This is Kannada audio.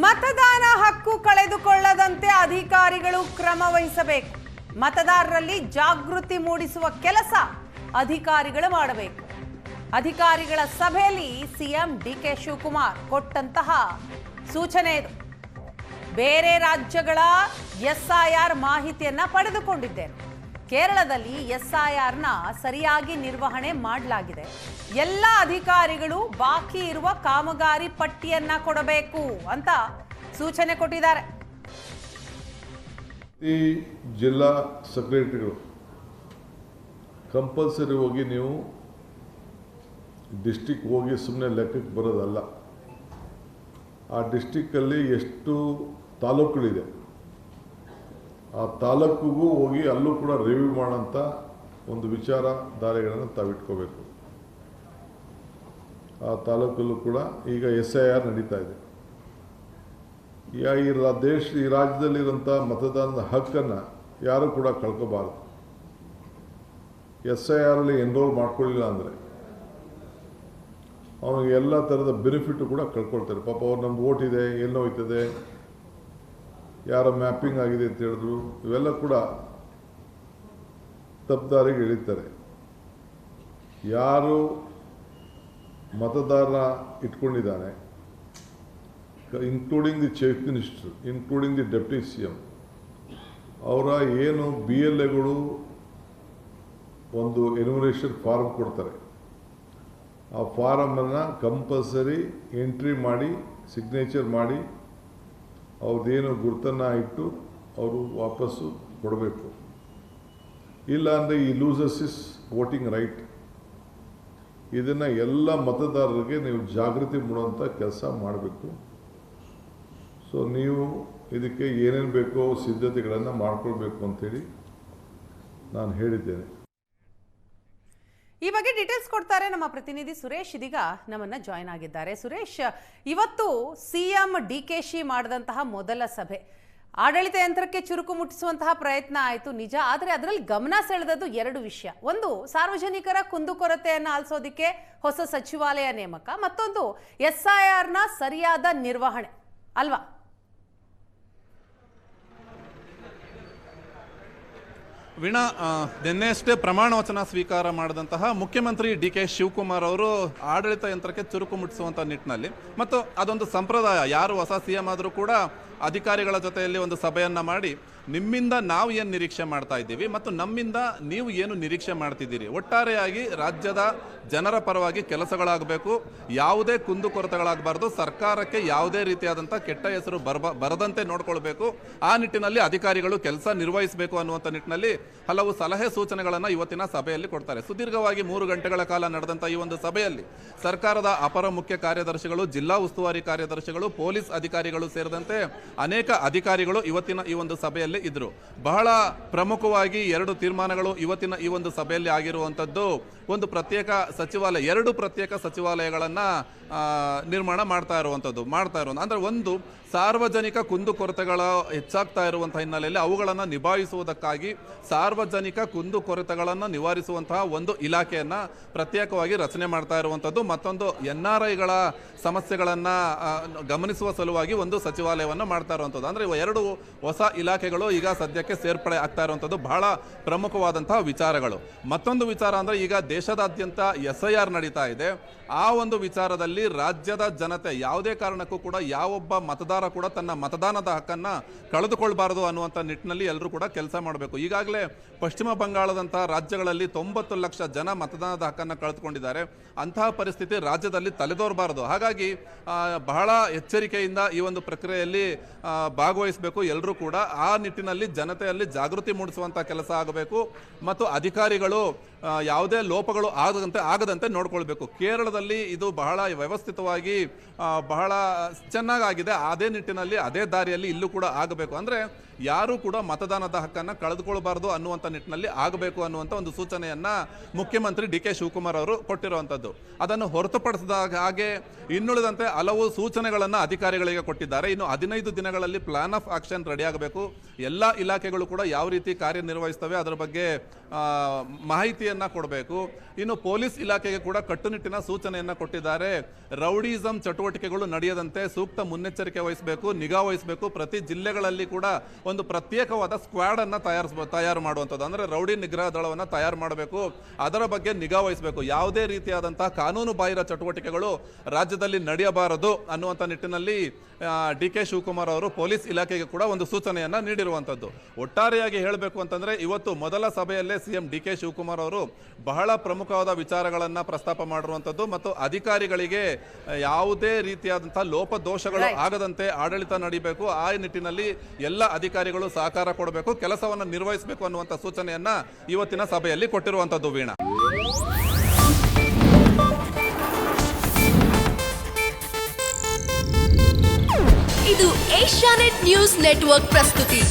ಮತದಾನ ಹಕ್ಕು ಕಳೆದುಕೊಳ್ಳದಂತೆ ಅಧಿಕಾರಿಗಳು ಕ್ರಮ ವಹಿಸಬೇಕು. ಮತದಾರರಲ್ಲಿ ಜಾಗೃತಿ ಮೂಡಿಸುವ ಕೆಲಸ ಅಧಿಕಾರಿಗಳು ಮಾಡಬೇಕು. ಅಧಿಕಾರಿಗಳ ಸಭೆಯಲ್ಲಿ ಸಿಎಂ ಡಿಕೆ ಶಿವಕುಮಾರ್ ಕೊಟ್ಟಂತಹ ಸೂಚನೆ ಇದು. ಬೇರೆ ರಾಜ್ಯಗಳ ಎಸ್ಐಆರ್ ಮಾಹಿತಿಯನ್ನ ಪಡೆದುಕೊಂಡಿದ್ದೇನೆ. ಕೇರಳದಲ್ಲಿ ಎಸ್ಐಆರ್ನ ಸರಿಯಾಗಿ ನಿರ್ವಹಣೆ ಮಾಡಲಾಗಿದೆ. ಎಲ್ಲ ಅಧಿಕಾರಿಗಳು ಬಾಕಿ ಇರುವ ಕಾಮಗಾರಿ ಪಟ್ಟಿಯನ್ನ ಕೊಡಬೇಕು ಅಂತ ಸೂಚನೆ ಕೊಟ್ಟಿದ್ದಾರೆ. ಈ ಜಿಲ್ಲಾ ಸೆಕ್ರೆಟರಿಗಳು ಕಂಪಲ್ಸರಿ ಹೋಗಿ ನೀವು ಡಿಸ್ಟಿಕ್ ಹೋಗಿ ಸುಮ್ಮನೆ ಲೆಕ್ಕಕ್ಕೆ ಬರೋದಲ್ಲ. ಆ ಡಿಸ್ಟಿಕ್ಕಲ್ಲಿ ಎಷ್ಟು ತಾಲೂಕುಗಳಿದೆ ಆ ತಾಲೂಕಿಗೂ ಹೋಗಿ ಅಲ್ಲೂ ಕೂಡ ರಿವ್ಯೂ ಮಾಡೋಂಥ ಒಂದು ವಿಚಾರಧಾರೆಗಳನ್ನು ತಾವಿಟ್ಕೋಬೇಕು. ಆ ತಾಲೂಕಲ್ಲೂ ಕೂಡ ಈಗ SIR ನಡೀತಾ ಇದೆ. ಈ ರಾಜ್ಯದಲ್ಲಿರೋಂಥ ಮತದಾನದ ಹಕ್ಕನ್ನು ಯಾರೂ ಕೂಡ ಕಳ್ಕೋಬಾರ್ದು. SIR ಎನ್ರೋಲ್ ಮಾಡ್ಕೊಳ್ಳಿಲ್ಲ ಅಂದರೆ ಅವನಿಗೆ ಎಲ್ಲ ಥರದ ಬೆನಿಫಿಟ್ಟು ಕೂಡ ಕಳ್ಕೊಳ್ತಾರೆ. ಪಾಪ ಅವ್ರು ನಮ್ದು ಓಟ್ ಇದೆ, ಎಲ್ಲೋ ಹೋಯ್ತದೆ, ಯಾರೋ ಮ್ಯಾಪಿಂಗ್ ಆಗಿದೆ ಅಂತ ಹೇಳಿದ್ರು, ಇವೆಲ್ಲ ಕೂಡ ತಪ್ಪುದಾರಿಗೆ ಇಳಿತಾರೆ. ಯಾರು ಮತದಾರನ ಇಟ್ಕೊಂಡಿದ್ದಾನೆ, including the chief minister, including the deputy CM, ಅವರ ಏನು BLAಗಳು ಒಂದು ಎನ್ಯುಮರೇಷನ್ ಫಾರ್ಮ್ ಕೊಡ್ತಾರೆ, ಆ ಫಾರಮನ್ನು ಕಂಪಲ್ಸರಿ ಎಂಟ್ರಿ ಮಾಡಿ ಸಿಗ್ನೇಚರ್ ಮಾಡಿ ಅವ್ರದ್ದೇನು ಗುರ್ತನ್ನು ಇಟ್ಟು ಅವರು ವಾಪಸ್ಸು ಕೊಡಬೇಕು. ಇಲ್ಲ ಅಂದರೆ ಈ ಲೂಸಸ್ ಇಸ್ ವೋಟಿಂಗ್ ರೈಟ್. ಇದನ್ನು ಎಲ್ಲ ಮತದಾರರಿಗೆ ನೀವು ಜಾಗೃತಿ ಮೂಡುವಂಥ ಕೆಲಸ ಮಾಡಬೇಕು. ಸೊ ನೀವು ಇದಕ್ಕೆ ಏನೇನು ಬೇಕೋ ಸಿದ್ಧತೆಗಳನ್ನು ಮಾಡ್ಕೊಳ್ಬೇಕು ಅಂತೇಳಿ ನಾನು ಹೇಳಿದ್ದೇನೆ. ಈ ಬಗ್ಗೆ ಡೀಟೇಲ್ಸ್ ಕೊಡ್ತಾರೆ ನಮ್ಮ ಪ್ರತಿನಿಧಿ ಸುರೇಶ್. ಇದೀಗ ನಮ್ಮನ್ನ ಜಾಯ್ನ್ ಆಗಿದ್ದಾರೆ. ಸುರೇಶ್, ಇವತ್ತು ಸಿಎಂ DKಶ ಮಾಡಿದಂತಹ ಮೊದಲ ಸಭೆ ಆಡಳಿತ ಯಂತ್ರಕ್ಕೆ ಚುರುಕು ಮುಟ್ಟಿಸುವಂತಹ ಪ್ರಯತ್ನ ಆಯಿತು ನಿಜ. ಆದರೆ ಅದರಲ್ಲಿ ಗಮನ ಸೆಳೆದದ್ದು ಎರಡು ವಿಷಯ. ಒಂದು, ಸಾರ್ವಜನಿಕರ ಕುಂದುಕೊರತೆಯನ್ನು ಆಲಿಸೋದಕ್ಕೆ ಹೊಸ ಸಚಿವಾಲಯ ನೇಮಕ, ಮತ್ತೊಂದು SIRನ ಸರಿಯಾದ ನಿರ್ವಹಣೆ ಅಲ್ವಾ? ವೀಣಾ, ನಿನ್ನೆಯಷ್ಟೇ ಪ್ರಮಾಣ ವಚನ ಸ್ವೀಕಾರ ಮಾಡಿದಂತಹ ಮುಖ್ಯಮಂತ್ರಿ DK ಶಿವಕುಮಾರ್ ಅವರು ಆಡಳಿತ ಯಂತ್ರಕ್ಕೆ ಚುರುಕು ಮುಟ್ಟಿಸುವಂಥ ನಿಟ್ಟಿನಲ್ಲಿ, ಮತ್ತು ಅದೊಂದು ಸಂಪ್ರದಾಯ, ಯಾರು ಹೊಸ CM ಆದರೂ ಕೂಡ ಅಧಿಕಾರಿಗಳ ಜೊತೆಯಲ್ಲಿ ಒಂದು ಸಭೆಯನ್ನು ಮಾಡಿ ನಿಮ್ಮಿಂದ ನಾವು ಏನು ನಿರೀಕ್ಷೆ ಮಾಡ್ತಾ ಇದ್ದೀವಿ ಮತ್ತು ನಮ್ಮಿಂದ ನೀವು ಏನು ನಿರೀಕ್ಷೆ ಮಾಡ್ತಿದ್ದೀರಿ, ಒಟ್ಟಾರೆಯಾಗಿ ರಾಜ್ಯದ ಜನರ ಪರವಾಗಿ ಕೆಲಸಗಳಾಗಬೇಕು, ಯಾವುದೇ ಕುಂದುಕೊರತೆಗಳಾಗಬಾರ್ದು, ಸರ್ಕಾರಕ್ಕೆ ಯಾವುದೇ ರೀತಿಯಾದಂಥ ಕೆಟ್ಟ ಹೆಸರು ಬರದಂತೆ ನೋಡ್ಕೊಳ್ಬೇಕು, ಆ ನಿಟ್ಟಿನಲ್ಲಿ ಅಧಿಕಾರಿಗಳು ಕೆಲಸ ನಿರ್ವಹಿಸಬೇಕು ಅನ್ನುವಂಥ ನಿಟ್ಟಿನಲ್ಲಿ ಹಲವು ಸಲಹೆ ಸೂಚನೆಗಳನ್ನು ಇವತ್ತಿನ ಸಭೆಯಲ್ಲಿ ಕೊಡ್ತಾರೆ. ಸುದೀರ್ಘವಾಗಿ 3 ಗಂಟೆಗಳ ಕಾಲ ನಡೆದಂಥ ಈ ಒಂದು ಸಭೆಯಲ್ಲಿ ಸರ್ಕಾರದ ಅಪರ ಮುಖ್ಯ ಕಾರ್ಯದರ್ಶಿಗಳು, ಜಿಲ್ಲಾ ಉಸ್ತುವಾರಿ ಕಾರ್ಯದರ್ಶಿಗಳು, ಪೊಲೀಸ್ ಅಧಿಕಾರಿಗಳು ಸೇರಿದಂತೆ ಅನೇಕ ಅಧಿಕಾರಿಗಳು ಇವತ್ತಿನ ಈ ಒಂದು ಸಭೆಯಲ್ಲಿ ಇದ್ರು. ಬಹಳ ಪ್ರಮುಖವಾಗಿ 2 ತೀರ್ಮಾನಗಳು ಇವತ್ತಿನ ಈ ಒಂದು ಸಭೆಯಲ್ಲಿ ಆಗಿರುವಂಥದ್ದು. ಒಂದು ಪ್ರತ್ಯೇಕ ಸಚಿವಾಲಯ, 2 ಪ್ರತ್ಯೇಕ ಸಚಿವಾಲಯಗಳನ್ನ ನಿರ್ಮಾಣ ಮಾಡ್ತಾ ಇರುವಂಥದ್ದು ಅಂದ್ರೆ ಒಂದು, ಸಾರ್ವಜನಿಕ ಕುಂದುಕೊರತೆಗಳ ಹೆಚ್ಚಾಗ್ತಾ ಇರುವಂತಹ ಹಿನ್ನೆಲೆಯಲ್ಲಿ ಅವುಗಳನ್ನು ನಿಭಾಯಿಸುವುದಕ್ಕಾಗಿ ಸಾರ್ವಜನಿಕ ಕುಂದುಕೊರತೆಗಳನ್ನು ನಿವಾರಿಸುವಂತಹ ಒಂದು ಇಲಾಖೆಯನ್ನ ಪ್ರತ್ಯೇಕವಾಗಿ ರಚನೆ ಮಾಡ್ತಾ ಇರುವಂಥದ್ದು. ಮತ್ತೊಂದು, NRIಗಳ ಸಮಸ್ಯೆಗಳನ್ನು ಗಮನಿಸುವ ಸಲುವಾಗಿ ಒಂದು ಸಚಿವಾಲಯವನ್ನು ಮಾಡ್ತಾ ಇರುವಂಥದ್ದು. ಅಂದರೆ 2 ಹೊಸ ಇಲಾಖೆಗಳು ಈಗ ಸದ್ಯಕ್ಕೆ ಸೇರ್ಪಡೆ ಆಗ್ತಾ ಇರುವಂಥದ್ದು ಬಹಳ ಪ್ರಮುಖವಾದಂತಹ ವಿಚಾರಗಳು. ಮತ್ತೊಂದು ವಿಚಾರ ಅಂದರೆ, ಈಗ ದೇಶದಾದ್ಯಂತ SIR ನಡೀತಾ ಇದೆ. ಆ ಒಂದು ವಿಚಾರದಲ್ಲಿ ರಾಜ್ಯದ ಜನತೆ ಯಾವುದೇ ಕಾರಣಕ್ಕೂ ಕೂಡ ಯಾವೊಬ್ಬ ಮತದಾರ ಕೂಡ ತನ್ನ ಮತದಾನದ ಹಕ್ಕನ್ನು ಕಳೆದುಕೊಳ್ಬಾರದು ಅನ್ನುವಂಥ ನಿಟ್ಟಿನಲ್ಲಿ ಎಲ್ಲರೂ ಕೂಡ ಕೆಲಸ ಮಾಡಬೇಕು. ಈಗಾಗಲೇ ಪಶ್ಚಿಮ ಬಂಗಾಳದಂತಹ ರಾಜ್ಯಗಳಲ್ಲಿ 90 ಲಕ್ಷ ಜನ ಮತದಾನದ ಹಕ್ಕನ್ನು ಕಳೆದುಕೊಂಡಿದ್ದಾರೆ. ಅಂತಹ ಪರಿಸ್ಥಿತಿ ರಾಜ್ಯದಲ್ಲಿ ತಲೆದೋರಬಾರದು. ಹಾಗಾಗಿ ಬಹಳ ಎಚ್ಚರಿಕೆಯಿಂದ ಈ ಒಂದು ಪ್ರಕ್ರಿಯೆಯಲ್ಲಿ ಭಾಗವಹಿಸಬೇಕು ಎಲ್ಲರೂ ಕೂಡ. ಆ ನಿಟ್ಟಿನಲ್ಲಿ ಜನತೆಯಲ್ಲಿ ಜಾಗೃತಿ ಮೂಡಿಸುವಂಥ ಕೆಲಸ ಆಗಬೇಕು ಮತ್ತು ಅಧಿಕಾರಿಗಳು ಯಾವುದೇ ಲೋಪಗಳು ಆಗದಂತೆ ನೋಡ್ಕೊಳ್ಬೇಕು. ಕೇರಳದಲ್ಲಿ ಇದು ಬಹಳ ವ್ಯವಸ್ಥಿತವಾಗಿ ಬಹಳ ಚೆನ್ನಾಗಿದೆ. ಅದೇ ನಿಟ್ಟಿನಲ್ಲಿ ಅದೇ ದಾರಿಯಲ್ಲಿ ಇಲ್ಲೂ ಕೂಡ ಆಗಬೇಕು. ಅಂದರೆ ಯಾರು ಕೂಡ ಮತದಾನದ ಹಕ್ಕನ್ನು ಕಳೆದುಕೊಳ್ಬಾರ್ದು ಅನ್ನುವಂಥ ನಿಟ್ಟಿನಲ್ಲಿ ಆಗಬೇಕು ಅನ್ನುವಂಥ ಒಂದು ಸೂಚನೆಯನ್ನ ಮುಖ್ಯಮಂತ್ರಿ ಡಿ ಕೆ ಶಿವಕುಮಾರ್ ಅವರು ಕೊಟ್ಟಿರುವಂಥದ್ದು. ಅದನ್ನು ಹೊರತುಪಡಿಸಿದಾಗ ಹಾಗೆ ಇನ್ನುಳಿದಂತೆ ಹಲವು ಸೂಚನೆಗಳನ್ನು ಅಧಿಕಾರಿಗಳಿಗೆ ಕೊಟ್ಟಿದ್ದಾರೆ. ಇನ್ನು 15 ದಿನಗಳಲ್ಲಿ ಪ್ಲಾನ್ ಆಫ್ ಆಕ್ಷನ್ ರೆಡಿ ಆಗಬೇಕು. ಎಲ್ಲ ಇಲಾಖೆಗಳು ಕೂಡ ಯಾವ ರೀತಿ ಕಾರ್ಯನಿರ್ವಹಿಸ್ತವೆ ಅದರ ಬಗ್ಗೆ ಮಾಹಿತಿಯನ್ನ ಕೊಡಬೇಕು. ಇನ್ನು ಪೊಲೀಸ್ ಇಲಾಖೆಗೆ ಕೂಡ ಕಟ್ಟುನಿಟ್ಟಿನ ಸೂಚನೆಯನ್ನ ಕೊಟ್ಟಿದ್ದಾರೆ. ರೌಡಿಸಂ ಚಟುವಟಿಕೆಗಳು ನಡೆಯದಂತೆ ಸೂಕ್ತ ಮುನ್ನೆಚ್ಚರಿಕೆ ವಹಿಸಬೇಕು, ನಿಗಾ ವಹಿಸಬೇಕು. ಪ್ರತಿ ಜಿಲ್ಲೆಗಳಲ್ಲಿ ಕೂಡ ಒಂದು ಪ್ರತ್ಯೇಕವಾದ ಸ್ಕ್ವಾಡ್ ಅನ್ನ ತಯಾರು ಮಾಡುವಂಥದ್ದು, ಅಂದ್ರೆ ರೌಡಿ ನಿಗ್ರಹ ದಳವನ್ನು ತಯಾರು ಮಾಡಬೇಕು. ಅದರ ಬಗ್ಗೆ ನಿಗಾ ವಹಿಸಬೇಕು. ಯಾವುದೇ ರೀತಿಯಾದಂತಹ ಕಾನೂನು ಬಾಹಿರ ಚಟುವಟಿಕೆಗಳು ರಾಜ್ಯದಲ್ಲಿ ನಡೆಯಬಾರದು ಅನ್ನುವಂಥ ನಿಟ್ಟಿನಲ್ಲಿ ಡಿ ಕೆ ಶಿವಕುಮಾರ್ ಅವರು ಪೊಲೀಸ್ ಇಲಾಖೆಗೆ ಕೂಡ ಒಂದು ಸೂಚನೆಯನ್ನ ನೀಡಿರುವಂಥದ್ದು. ಒಟ್ಟಾರೆಯಾಗಿ ಹೇಳಬೇಕು ಅಂತಂದ್ರೆ ಇವತ್ತು ಮೊದಲ ಸಭೆಯಲ್ಲೇ ಸಿಎಂ ಡಿ ಕೆ ಶಿವಕುಮಾರ್ ಅವರು ಬಹಳ ಪ್ರಮುಖವಾದ ವಿಚಾರಗಳನ್ನ ಪ್ರಸ್ತಾಪ ಮಾಡಿರುವಂಥದ್ದು ಮತ್ತು ಅಧಿಕಾರಿಗಳಿಗೆ ಯಾವುದೇ ರೀತಿಯಾದಂತಹ ಲೋಪದೋಷಗಳು ಆಗದಂತೆ ಆಡಳಿತ ನಡೀಬೇಕು, ಆ ನಿಟ್ಟಿನಲ್ಲಿ ಎಲ್ಲ ಅಧಿಕಾರಿಗಳು ಸಹಕಾರ ಕೊಡಬೇಕು, ಕೆಲಸವನ್ನು ನಿರ್ವಹಿಸಬೇಕು ಅನ್ನುವಂಥ ಸೂಚನೆಯನ್ನ ಇವತ್ತಿನ ಸಭೆಯಲ್ಲಿ ಕೊಟ್ಟಿರುವಂಥದ್ದು. ವೀಣಾ, ಇದು ಏಷ್ಯಾನೆಟ್ ನ್ಯೂಸ್ ನೆಟ್ವರ್ಕ್ ಪ್ರಸ್ತುತಿ.